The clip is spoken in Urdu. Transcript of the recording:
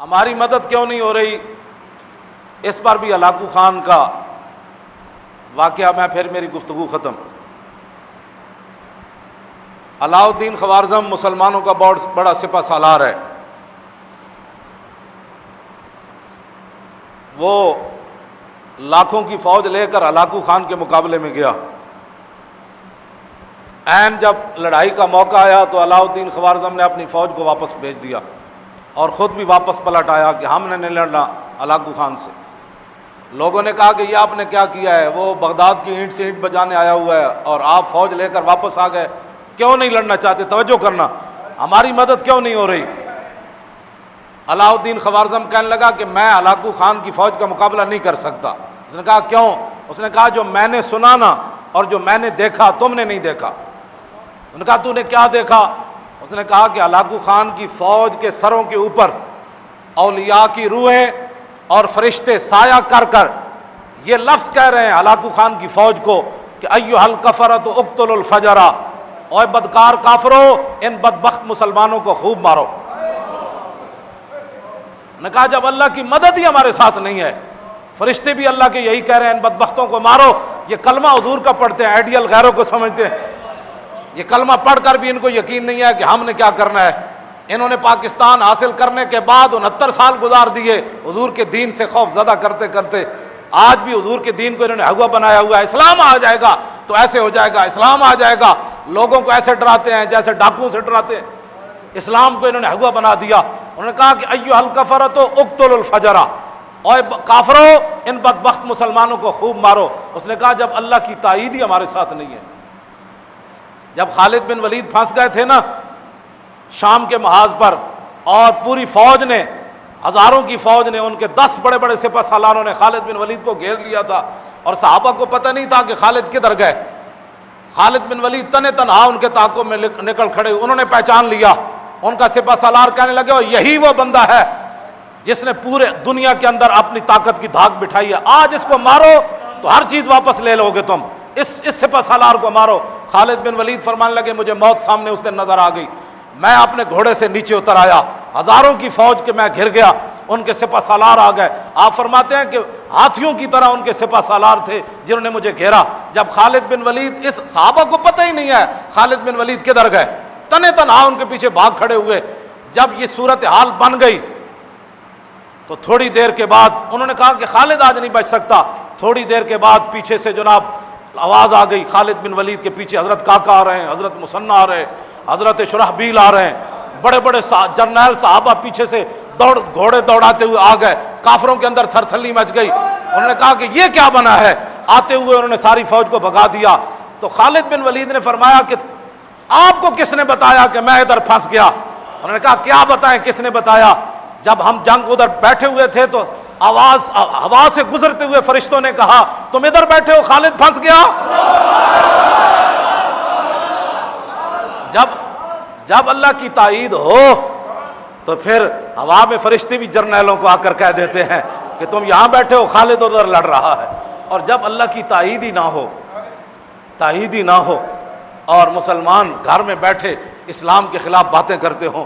ہماری مدد کیوں نہیں ہو رہی؟ اس پر بھی ہلاکو خان کا واقعہ، میں پھر میری گفتگو ختم۔ علاء الدین خوارزم مسلمانوں کا بہت بڑا سپہ سالار ہے۔ وہ لاکھوں کی فوج لے کر ہلاکو خان کے مقابلے میں گیا۔ عین جب لڑائی کا موقع آیا تو علاء الدین خوارزم نے اپنی فوج کو واپس بھیج دیا اور خود بھی واپس پلٹ آیا کہ ہم نے نہیں لڑنا ہلاکو خان سے۔ لوگوں نے کہا کہ یہ آپ نے کیا کیا ہے؟ وہ بغداد کی اینٹ سے اینٹ بجانے آیا ہوا ہے اور آپ فوج لے کر واپس آ گئے، کیوں نہیں لڑنا چاہتے؟ توجہ کرنا، ہماری مدد کیوں نہیں ہو رہی؟ علاء الدین خوارزم کہنے لگا کہ میں ہلاکو خان کی فوج کا مقابلہ نہیں کر سکتا۔ اس نے کہا کیوں؟ اس نے کہا جو میں نے سنا نا اور جو میں نے دیکھا تم نے نہیں دیکھا۔ انہوں نے کہا تو نے کیا دیکھا؟ اس نے کہا کہ ہلاکو خان کی فوج کے سروں کے اوپر اولیاء کی روحیں اور فرشتے سایہ کر کر یہ لفظ کہہ رہے ہیں ہلاکو خان کی فوج کو کہ ایھا الکفرۃ اقتلوا الفجر، اوے بدکار کافرو ان بدبخت مسلمانوں کو خوب مارو۔ نے کہا جب اللہ کی مدد ہی ہمارے ساتھ نہیں ہے، فرشتے بھی اللہ کے یہی کہہ رہے ہیں ان بدبختوں کو مارو۔ یہ کلمہ حضور کا پڑھتے ہیں، آئیڈیل غیروں کو سمجھتے ہیں، یہ کلمہ پڑھ کر بھی ان کو یقین نہیں ہے کہ ہم نے کیا کرنا ہے۔ انہوں نے پاکستان حاصل کرنے کے بعد 69 سال گزار دیے حضور کے دین سے خوف زدہ کرتے کرتے، آج بھی حضور کے دین کو انہوں نے ہوا بنایا ہوا ہے۔ اسلام آ جائے گا تو ایسے ہو جائے گا، اسلام آ جائے گا، لوگوں کو ایسے ڈراتے ہیں جیسے ڈاکوؤں سے ڈراتے ہیں۔ اسلام کو انہوں نے ہوا بنا دیا۔ انہوں نے کہا کہ ایھا الکفرۃ اقتلوا الفجر، اوے کافرو ان بدبخت مسلمانوں کو خوب مارو۔ اس نے کہا جب اللہ کی تائید ہی ہمارے ساتھ نہیں ہے۔ جب خالد بن ولید پھنس گئے تھے نا شام کے محاذ پر، اور پوری فوج نے، ہزاروں کی فوج نے، ان کے 10 بڑے بڑے سپہ سالاروں نے خالد بن ولید کو گھیر لیا تھا، اور صحابہ کو پتہ نہیں تھا کہ خالد کدھر گئے۔ خالد بن ولید تنے تنہا ان کے تعاقب میں نکل کھڑے، انہوں نے پہچان لیا۔ ان کا سپہ سالار کہنے لگے یہی وہ بندہ ہے جس نے پورے دنیا کے اندر اپنی طاقت کی دھاک بٹھائی ہے، آج اس کو مارو تو ہر چیز واپس لے لو گے تم، اس سپہ سالار کو مارو۔ خالد بن ولید فرمانے لگے مجھے موت سامنے اس دن نظر آ گئی، میں اپنے گھوڑے سے نیچے اتر آیا، ہزاروں کی فوج کے میں گھر گیا، ان کے سپہ سالار آ گئے۔ آپ فرماتے ہیں کہ ہاتھیوں کی طرح ان کے سپہ سالار تھے جنہوں نے مجھے گھیرا۔ جب خالد بن ولید، اس صحابہ کو پتہ ہی نہیں ہے خالد بن ولید کدھر گئے، تنے تنہا ان کے پیچھے بھاگ کھڑے ہوئے۔ جب یہ صورتحال بن گئی تو تھوڑی دیر کے بعد انہوں نے کہا کہ خالد آج نہیں بچ سکتا۔ تھوڑی دیر کے بعد پیچھے سے جناب آواز آ گئی، خالد بن ولید کے پیچھے حضرت کاکا آ رہے ہیں، حضرت مثنیٰ آ رہے ہیں، حضرت شرحبیل آ رہے ہیں، بڑے بڑے جرنیل صحابہ پیچھے سے گھوڑے دوڑاتے ہوئے آ گئے۔ کافروں کے اندر تھر تھلی مچ گئی۔ انہوں نے کہا کہ یہ کیا بنا ہے؟ آتے ہوئے انہوں نے ساری فوج کو بھگا دیا۔ تو خالد بن ولید نے فرمایا کہ آپ کو کس نے بتایا کہ میں ادھر پھنس گیا؟ انہوں نے کہا کیا بتائیں، کس نے بتایا؟ جب ہم جنگ ادھر بیٹھے ہوئے تھے تو آواز ہوا سے گزرتے ہوئے فرشتوں نے کہا تم ادھر بیٹھے ہو، خالد پھنس گیا۔ جب اللہ کی تائید ہو تو پھر ہوا میں فرشتے بھی جرنیلوں کو آ کر کہہ دیتے ہیں کہ تم یہاں بیٹھے ہو، خالد ادھر لڑ رہا ہے۔ اور جب اللہ کی تائید ہی نہ ہو اور مسلمان گھر میں بیٹھے اسلام کے خلاف باتیں کرتے ہوں